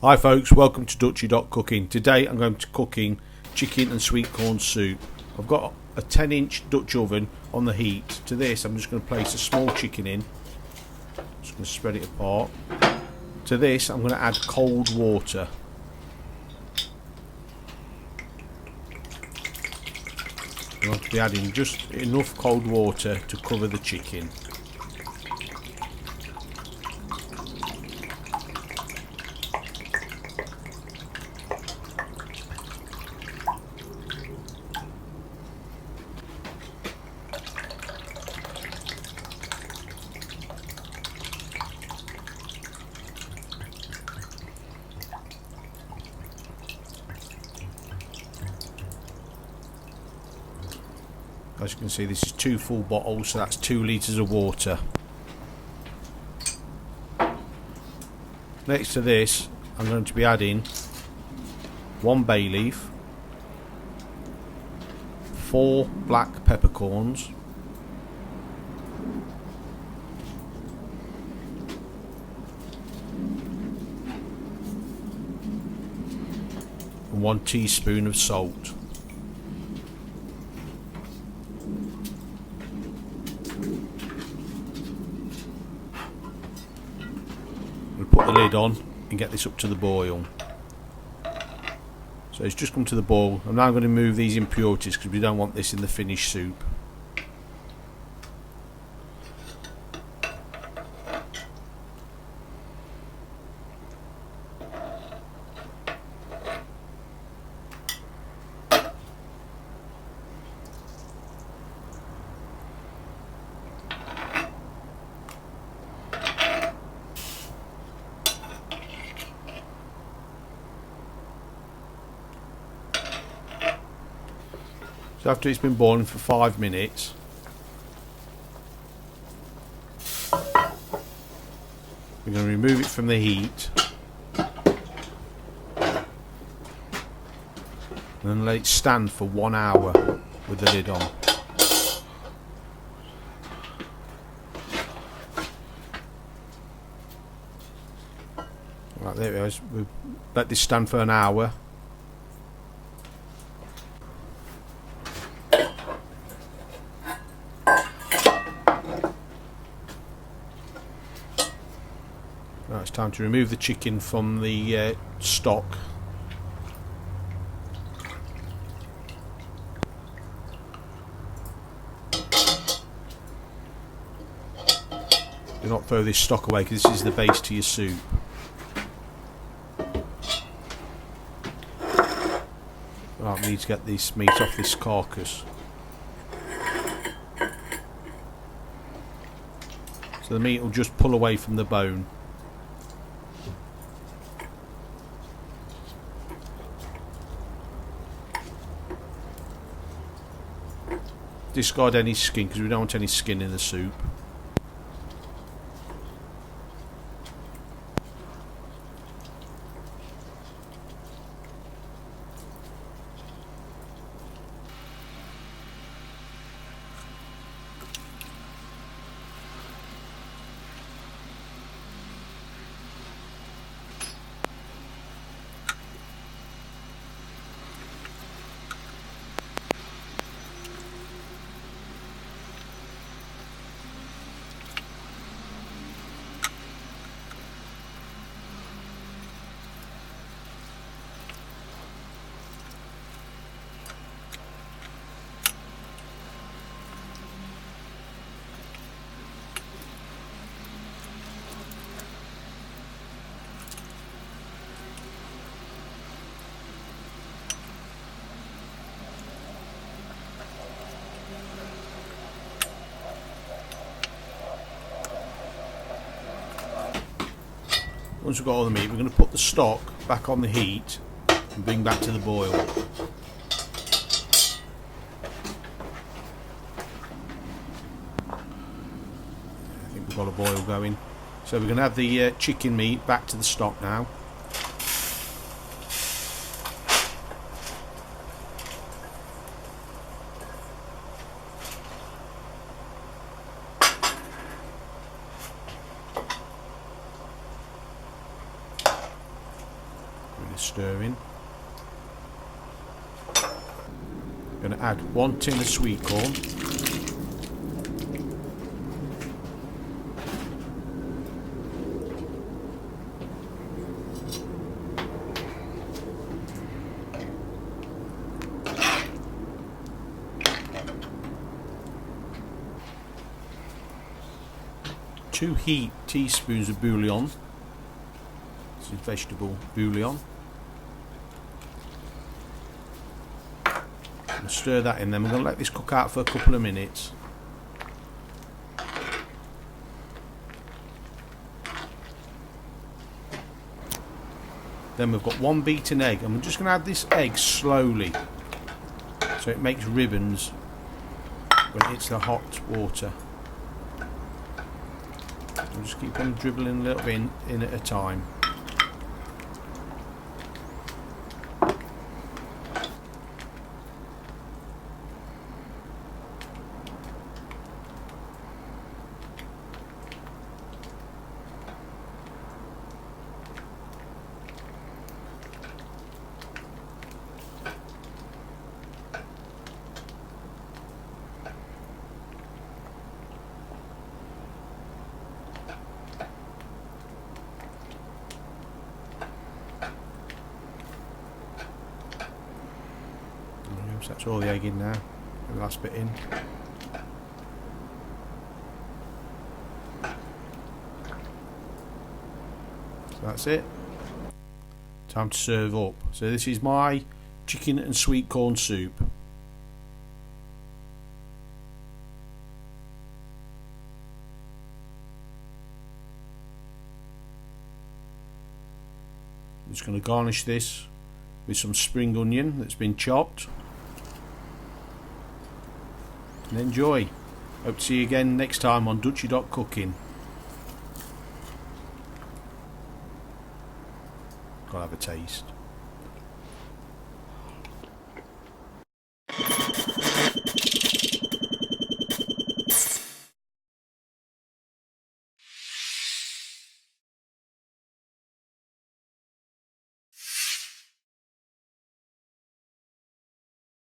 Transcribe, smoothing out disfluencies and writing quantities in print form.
Hi folks, welcome to Dutchy Cooking. Today I'm going to cooking chicken and sweet corn soup. I've got a 10-inch Dutch oven on the heat. To this I'm just going to place a small chicken in. Just going to spread it apart. To this I'm going to add cold water. I'm going to be adding just enough cold water to cover the chicken. As you can see, this is 2 full bottles, so that's 2 litres of water. Next to this, I'm going to be adding 1 bay leaf, 4 black peppercorns, and 1 teaspoon of salt. Put the lid on and get this up to the boil. So it's just come to the boil. I'm now going to remove these impurities because we don't want this in the finished soup. So after it's been boiling for 5 minutes, we're going to remove it from the heat and then let it stand for 1 hour with the lid on. Right, there it is. We've let this stand for an hour. Right, it's time to remove the chicken from the stock. Do not throw this stock away because this is the base to your soup. Right, we need to get this meat off this carcass. So the meat will just pull away from the bone. Discard any skin because we don't want any skin in the soup. Once we've got all the meat, we're going to put the stock back on the heat and bring back to the boil. I think we've got a boil going. So we're going to add the chicken meat back to the stock now. bit of stirring. I'm going to add 1 tin of sweet corn. Two heaped teaspoons of bouillon. This is vegetable bouillon. And stir that in, then we're going to let this cook out for a couple of minutes. Then we've got 1 beaten egg, and we're just going to add this egg slowly so it makes ribbons when it hits the hot water. We'll just keep on dribbling a little bit in at a time. So that's all the egg in now. Get the last bit in. So that's it. Time to serve up. So this is my chicken and sweet corn soup. I'm just going to garnish this with some spring onion that's been chopped. And enjoy. Hope to see you again next time on Dutchy Cooking. Gotta have a taste.